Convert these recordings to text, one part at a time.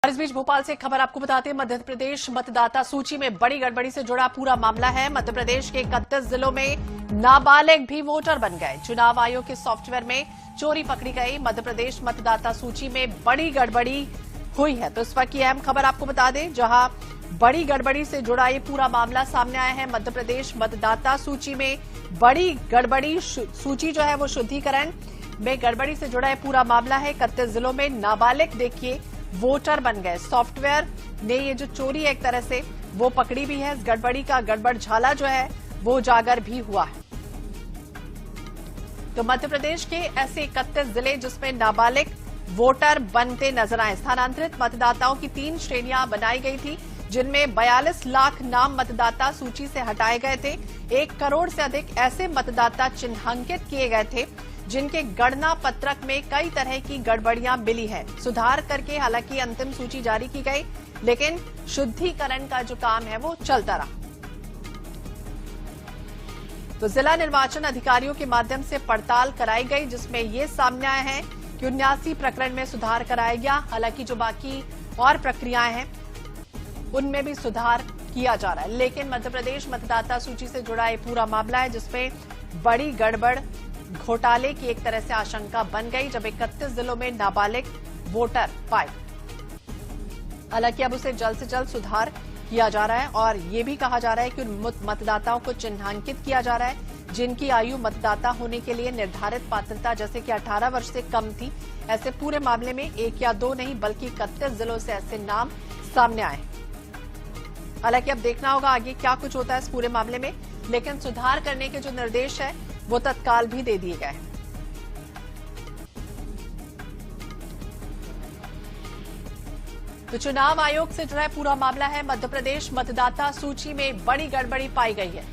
इस बीच भोपाल से खबर आपको बताते हैं, मध्य प्रदेश मतदाता सूची में बड़ी गड़बड़ी से जुड़ा पूरा मामला है। मध्य प्रदेश के 31 जिलों में नाबालिग भी वोटर बन गए। चुनाव आयोग के सॉफ्टवेयर में चोरी पकड़ी गई। मध्य प्रदेश मतदाता सूची में बड़ी गड़बड़ी हुई है। तो इस वक्त की अहम खबर आपको बता दें, जहां बड़ी गड़बड़ी से जुड़ा ये पूरा मामला सामने आया है। मध्य प्रदेश मतदाता सूची में बड़ी गड़बड़ी, सूची जो है वो शुद्धिकरण में गड़बड़ी से जुड़ा ये पूरा मामला है। 31 जिलों में नाबालिग देखिए वोटर बन गए। सॉफ्टवेयर ने ये जो चोरी है एक तरह से वो पकड़ी भी है। इस गड़बड़ी का गड़बड़ झाला जो है वो उजागर भी हुआ है। तो मध्य प्रदेश के ऐसे 31 जिले जिसमें नाबालिग वोटर बनते नजर आए। स्थानांतरित मतदाताओं की 3 श्रेणियां बनाई गई थी, जिनमें 42 लाख नाम मतदाता सूची से हटाए गए थे। 1 करोड़ से अधिक ऐसे मतदाता चिन्हांकित किए गए थे जिनके गणना पत्रक में कई तरह की गड़बड़ियां मिली है। सुधार करके हालांकि अंतिम सूची जारी की गई, लेकिन शुद्धिकरण का जो काम है वो चलता रहा। तो जिला निर्वाचन अधिकारियों के माध्यम से पड़ताल कराई गई, जिसमें ये सामने आया है कि 79 प्रकरण में सुधार कराया गया। हालांकि जो बाकी और प्रक्रियाएं हैं उनमें भी सुधार किया जा रहा है, लेकिन मध्य प्रदेश मतदाता सूची से जुड़ा ये पूरा मामला है जिसमें बड़ी गड़बड़, घोटाले की एक तरह से आशंका बन गई, जब 31 जिलों में नाबालिग वोटर पाए। हालांकि अब उसे जल्द से जल्द सुधार किया जा रहा है और ये भी कहा जा रहा है कि उन मतदाताओं को चिन्हांकित किया जा रहा है जिनकी आयु मतदाता होने के लिए निर्धारित पात्रता जैसे कि 18 वर्ष से कम थी। ऐसे पूरे मामले में 1 या 2 नहीं बल्कि 31 जिलों से ऐसे नाम सामने आए। हालांकि अब देखना होगा आगे क्या कुछ होता है इस पूरे मामले में, लेकिन सुधार करने के जो निर्देश है वो तत्काल भी दे दिए गए हैं। तो चुनाव आयोग से जुड़ा पूरा मामला है। मध्य प्रदेश मतदाता सूची में बड़ी गड़बड़ी पाई गई है।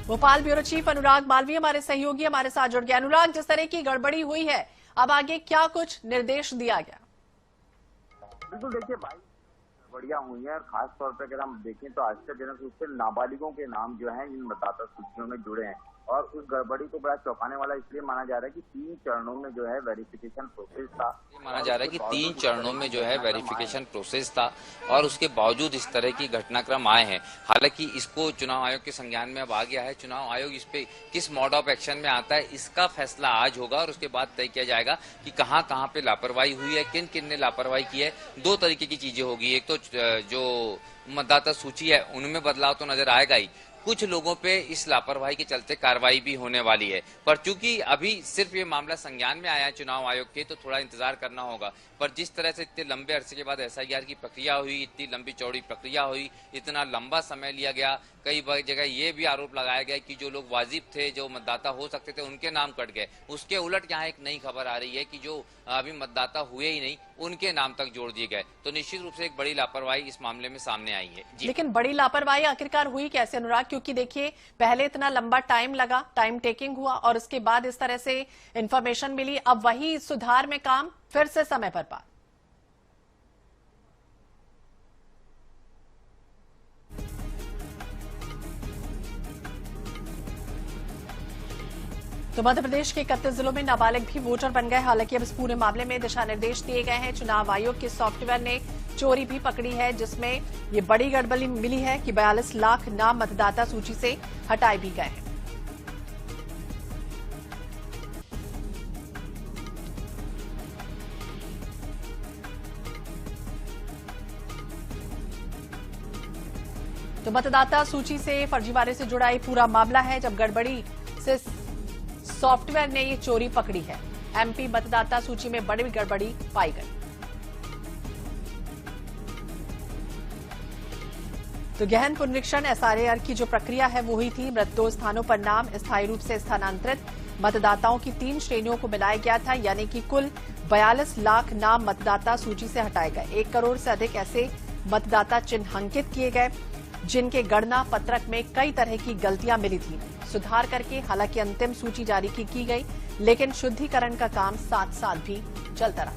भोपाल ब्यूरो चीफ अनुराग मालवीय हमारे सहयोगी हमारे साथ जुड़ गए। अनुराग, जिस तरह की गड़बड़ी हुई है, अब आगे क्या कुछ निर्देश दिया गया? बिल्कुल, देखिए भाई बढ़िया हुई है और खास तौर पर अगर हम देखें तो आश्चर्यजनक रूप से नाबालिगों के नाम जो हैं इन मतदाता सूचियों में जुड़े हैं। और उस गड़बड़ी को बड़ा चौंकाने वाला इसलिए माना जा रहा है कि 3 चरणों में जो है वेरिफिकेशन प्रोसेस था। माना जा रहा है कि 3 चरणों में जो है वेरिफिकेशन प्रोसेस था और उसके बावजूद इस तरह की घटनाक्रम आए हैं। हालांकि इसको चुनाव आयोग के संज्ञान में अब आ गया है। चुनाव आयोग इस पे किस मोड ऑफ एक्शन में आता है इसका फैसला आज होगा और उसके बाद तय किया जाएगा कि कहां कहां पे लापरवाही हुई है, किन किन ने लापरवाही की है। 2 तरीके की चीजें होगी। एक तो जो मतदाता सूची है उनमें बदलाव तो नजर आएगा ही, कुछ लोगों पे इस लापरवाही के चलते कार्रवाई भी होने वाली है। पर चूंकि अभी सिर्फ ये मामला संज्ञान में आया है चुनाव आयोग के, तो थोड़ा इंतजार करना होगा। पर जिस तरह से इतने लंबे अरसे के बाद एसआईआर की प्रक्रिया हुई, इतनी लंबी चौड़ी प्रक्रिया हुई, इतना लंबा समय लिया गया, कई जगह ये भी आरोप लगाया गया कि जो लोग वाजिब थे, जो मतदाता हो सकते थे, उनके नाम कट गए। उसके उलट यहाँ एक नई खबर आ रही है कि जो अभी मतदाता हुए ही नहीं उनके नाम तक जोड़ दिए गए। तो निश्चित रूप से एक बड़ी लापरवाही इस मामले में सामने आई है। लेकिन बड़ी लापरवाही आखिरकार हुई कैसे, अनुराग? क्योंकि देखिए पहले इतना लंबा टाइम लगा, टाइम टेकिंग हुआ और उसके बाद इस तरह से इंफॉर्मेशन मिली, अब वही सुधार में काम फिर से समय पर पार। तो मध्य प्रदेश के 31 जिलों में नाबालिग भी वोटर बन गए। हालांकि अब इस पूरे मामले में दिशा निर्देश दिए गए हैं। चुनाव आयोग के सॉफ्टवेयर ने चोरी भी पकड़ी है, जिसमें ये बड़ी गड़बड़ी मिली है कि 42 लाख नाम मतदाता सूची से हटाए भी गए हैं। तो मतदाता सूची से फर्जीवाड़े से जुड़ा ये पूरा मामला है, जब गड़बड़ी से सॉफ्टवेयर ने ये चोरी पकड़ी है। एमपी मतदाता सूची में बड़ी गड़बड़ी पाई गई। तो गहन पुनरीक्षण एसआईआर की जो प्रक्रिया है वो हुई थी। मृत 2 स्थानों पर नाम स्थायी रूप से स्थानांतरित मतदाताओं की 3 श्रेणियों को मिलाया गया था, यानी कि कुल 42 लाख नाम मतदाता सूची से हटाए गए। 1 करोड़ से अधिक ऐसे मतदाता चिन्हांकित किए गए जिनके गणना पत्रक में कई तरह की गलतियां मिली थी। सुधार करके हालांकि अंतिम सूची जारी की गई, लेकिन शुद्धिकरण का काम 7 साल भी चलता रहा।